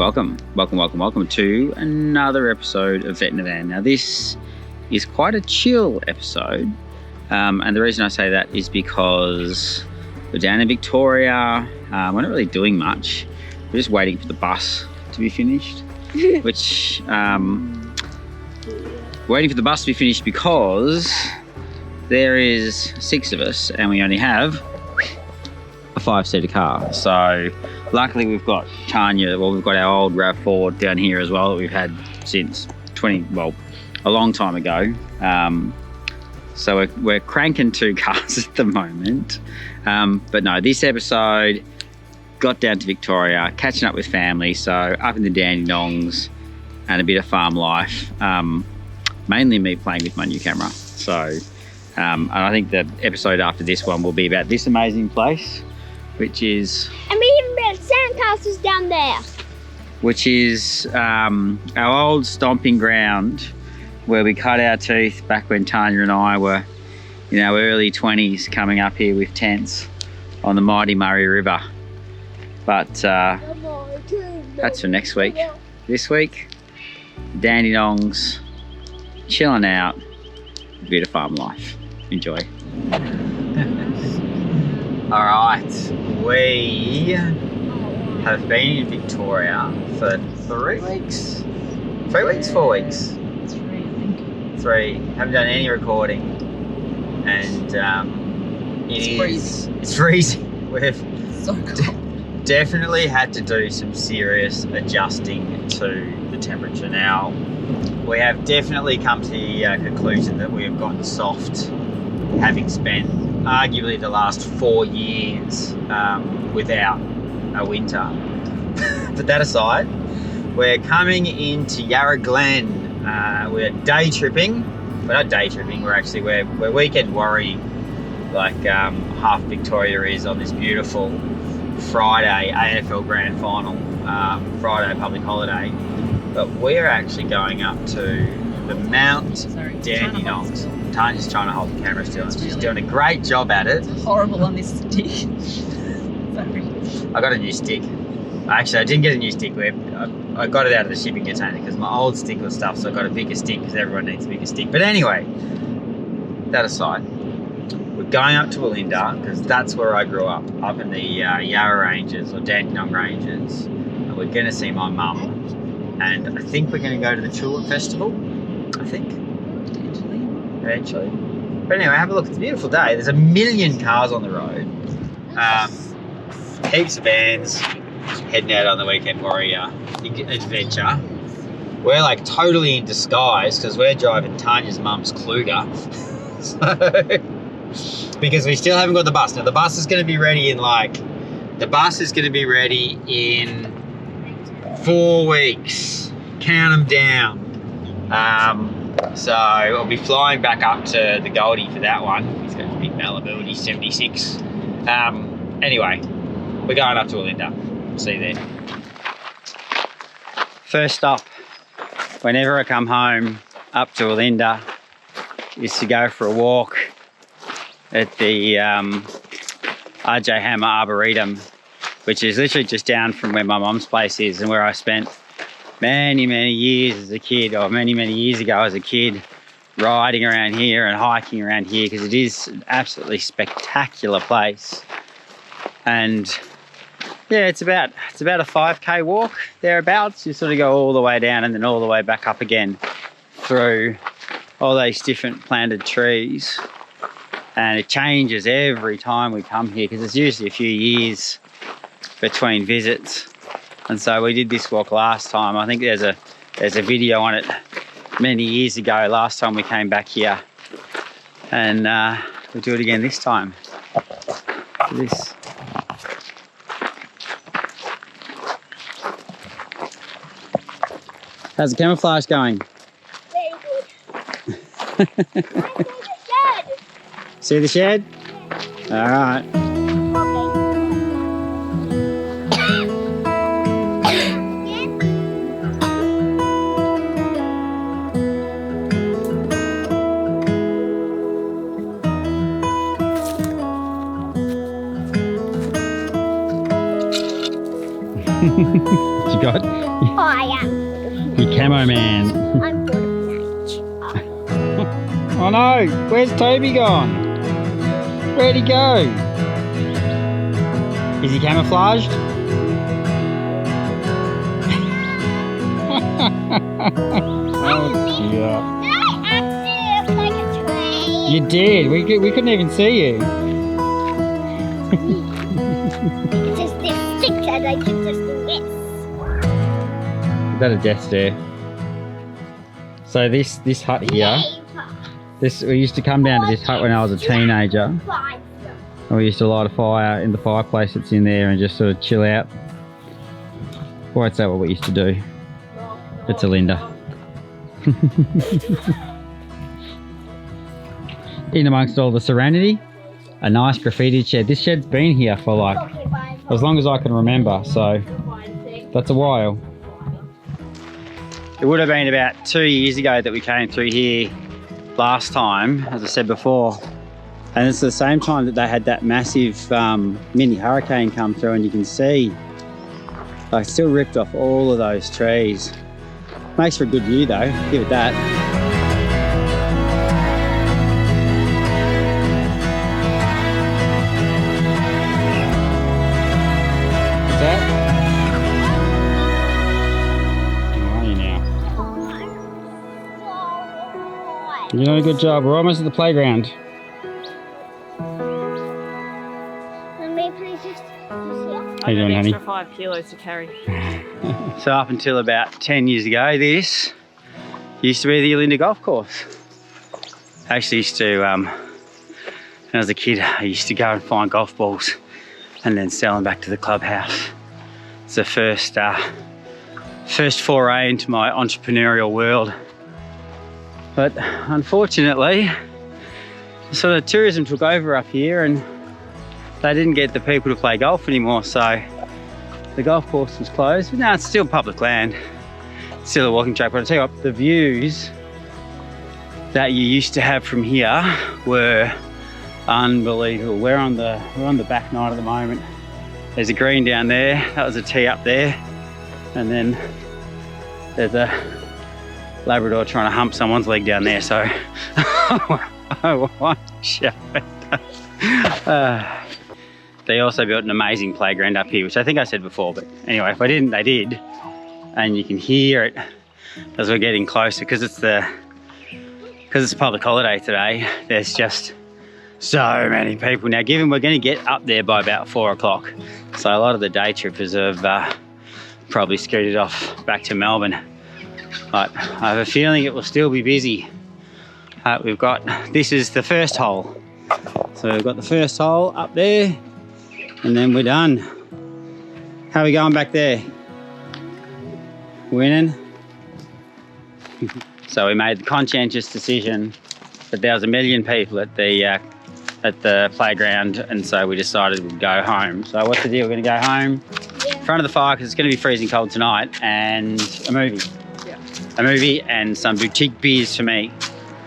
Welcome to another episode of Vet in the Van. Now this is quite a chill episode, and the reason I say that is because we're down in Victoria. We're not really doing much. We're just waiting for the bus to be finished, which waiting for the bus to be finished because there is 6 of us and we only have a 5-seater car. So luckily we've got Tania, we've got our old RAV4 down here as well that we've had since a long time ago. So we're cranking 2 cars at the moment. But no, this episode got down to Victoria, catching up with family. So up in the Dandenongs and a bit of farm life. Mainly me playing with my new camera. So, and I think the episode after this one will be about this amazing place, which is... And we even built sandcastles down there. Which is our old stomping ground where we cut our teeth back when Tania and I were in our early 20s, coming up here with tents on the mighty Murray River. But that's for next week. This week, Dandenongs, chilling out, a bit of farm life. Enjoy. All right, we have been in Victoria for 3 weeks. 3 weeks, 4 weeks? 3, I think. 3. Haven't done any recording, and Freezing. It's freezing. We've So cold. definitely had to do some serious adjusting to the temperature. Now, we have definitely come to the conclusion that we have gotten soft, having spent arguably the last 4 years without a winter. But that aside, we're coming into Yarra Glen. We're day tripping. We're not day tripping, we're weekend worrying like half Victoria is on this beautiful Friday AFL Grand Final, Friday public holiday. But we're actually going up to the Mount Dandenong. Tania's trying to hold the camera still, and she's doing a great job at it. It's horrible on this stick. Sorry. I got a new stick. Actually, I didn't get a new stick. I got it out of the shipping container because my old stick was stuffed, so I got a bigger stick because everyone needs a bigger stick. But anyway, that aside, we're going up to Olinda because that's where I grew up in the Yarra Ranges or Dandenong Ranges. And we're going to see my mum. And I think we're going to go to the Tulip Festival. I think. Eventually. But anyway, have a look. It's a beautiful day. There's a million cars on the road. Heaps of vans heading out on the weekend warrior adventure. We're like totally in disguise because we're driving Tania's mum's Kluger. Because we still haven't got the bus. Now the bus is going to be ready in 4 weeks. Count them down. So I'll be flying back up to the Goldie for that one. He's got a big Malibu. He's 76. Anyway, we're going up to Olinda. See you there. First stop, whenever I come home up to Olinda, is to go for a walk at the RJ Hammer Arboretum, which is literally just down from where my mum's place is and where I spent many years as a kid, or many years ago as a kid, riding around here and hiking around here, because it is an absolutely spectacular place. And yeah, it's about a 5k walk thereabouts. You sort of go all the way down and then all the way back up again through all these different planted trees, and it changes every time we come here because it's usually a few years between visits. And so we did this walk last time. I think there's a video on it many years ago, last time we came back here, and we'll do it again this time. This. How's the camouflage going? Very good. I See the shed? All right. What you got? I am. You camo man. I'm good at nature. Oh no, where's Toby gone? Where'd he go? Is he camouflaged? Oh dear. I look like a train. You did. We couldn't even see you. It's just this stick and I can just do this. Is that a death stare? So this hut here, we used to come down to this hut when I was a teenager. And we used to light a fire in the fireplace that's in there and just sort of chill out. Why is that what we used to do? It's Alinda. In amongst all the serenity, a nice graffiti shed. This shed's been here for like as long as I can remember, so that's a while. It would have been about 2 years ago that we came through here last time, as I said before. And it's the same time that they had that massive mini hurricane come through, and you can see I still ripped off all of those trees. Makes for a good view though, give it that. What's that? How are you now? You're doing a good job. We're almost at the playground. How you doing, honey? Extra 5 kilos to carry. So up until about 10 years ago, this used to be the Olinda golf course. I actually used to, when I was a kid, I used to go and find golf balls and then sell them back to the clubhouse. It's the first foray into my entrepreneurial world. But unfortunately, sort of tourism took over up here and they didn't get the people to play golf anymore, so the golf course was closed. But now it's still public land, still a walking track. But I'll tell you what, the views that you used to have from here were unbelievable. We're on the back nine at the moment. There's a green down there, that was a tee up there, and then there's a Labrador trying to hump someone's leg down there, so I won't show it. They also built an amazing playground up here, which I think I said before, but anyway, if I didn't, they did. And you can hear it as we're getting closer, because it's a public holiday today. There's just so many people. Now, given we're going to get up there by about 4 o'clock, so a lot of the day trippers have probably scooted off back to Melbourne. But I have a feeling it will still be busy. This is the first hole. So we've got the first hole up there, and then we're done. How are we going back there? Winning? So we made the conscientious decision that there was 1 million people at the playground, and so we decided we'd go home. So what's the deal? We're going to go home in front of the fire because it's going to be freezing cold tonight, and a movie. Yeah. A movie and some boutique beers for me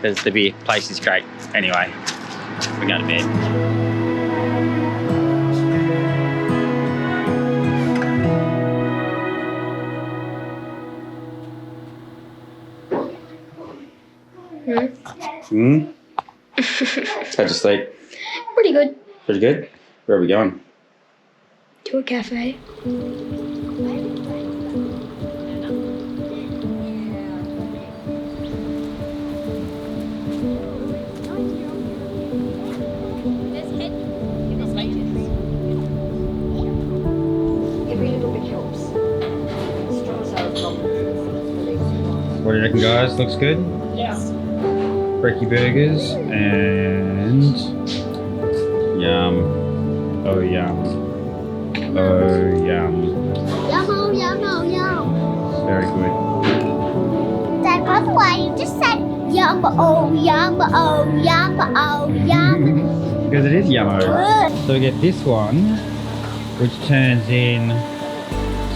because the beer place is great. Anyway, we're going to bed. How'd you sleep? Pretty good. Pretty good? Where are we going? To a cafe. What do you reckon, guys? Looks good? Yeah. Brekkie burgers and yum. Oh yum. Oh yum. Yummo, yummo, yum. Very good. Dad, by the way, you just said yum, oh, yum, oh, yum, oh, yum. Because it is yummo. So we get this one, which turns in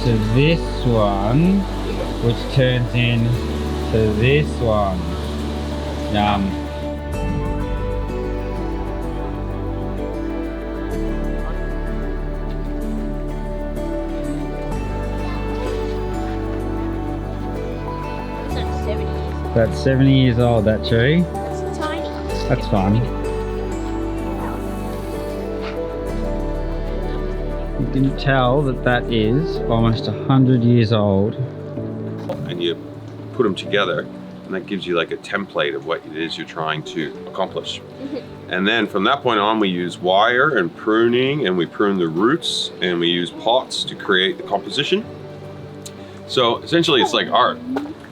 to this one, which turns in to this one. Yum. That's 70 years old, that tree. It's tiny. That's fun. You can tell that that is almost 100 years old. And you put them together, and that gives you like a template of what it is you're trying to accomplish. And then from that point on, we use wire and pruning, and we prune the roots, and we use pots to create the composition. So essentially it's like art,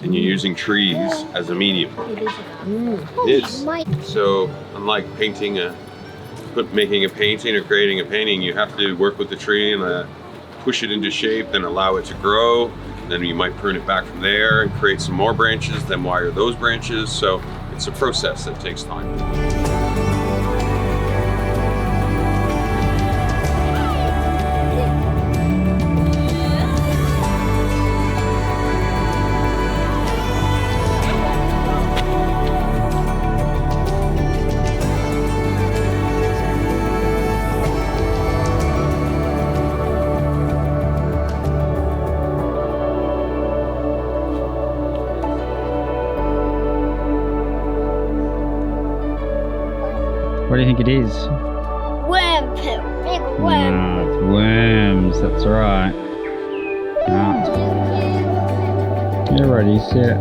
and you're using trees as a medium. It is. So unlike painting making a painting or creating a painting, you have to work with the tree and push it into shape, then allow it to grow. Then you might prune it back from there and create some more branches, then wire those branches. So it's a process that takes time. What do you think it is? Worm poo. Big worm. No, it's worms, that's right. No. You're ready, sit.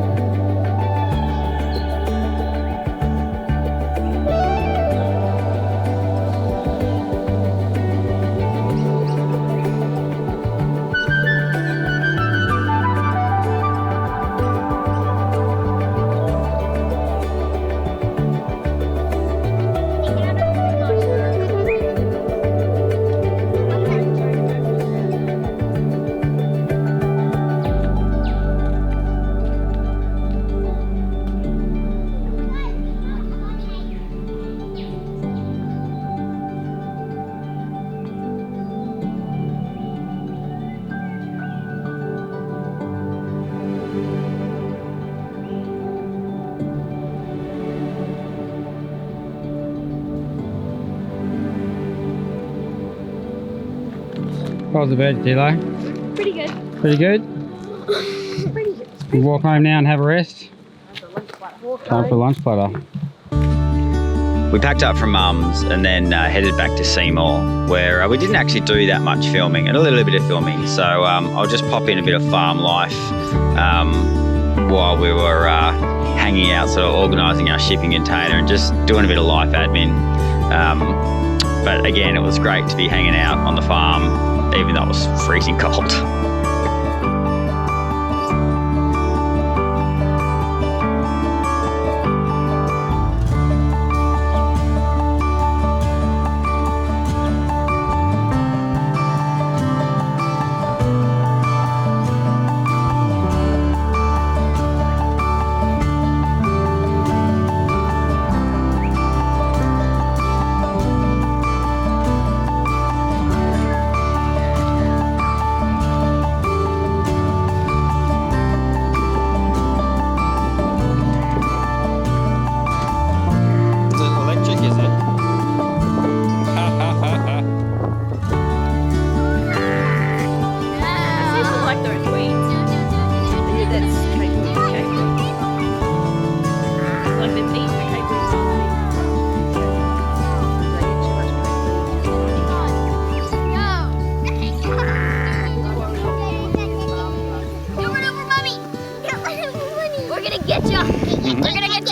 How's the bed, Dilo? Pretty good. Pretty good? Pretty good. You walk home now and have a rest? Time for lunch platter. We packed up from Mum's and then headed back to Seymour, where we didn't actually do that much filming, and a little bit of filming. So I'll just pop in a bit of farm life while we were hanging out, sort of organising our shipping container and just doing a bit of life admin. But again, it was great to be hanging out on the farm, even though it was freezing cold.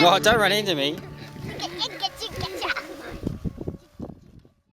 Oh, don't run into me.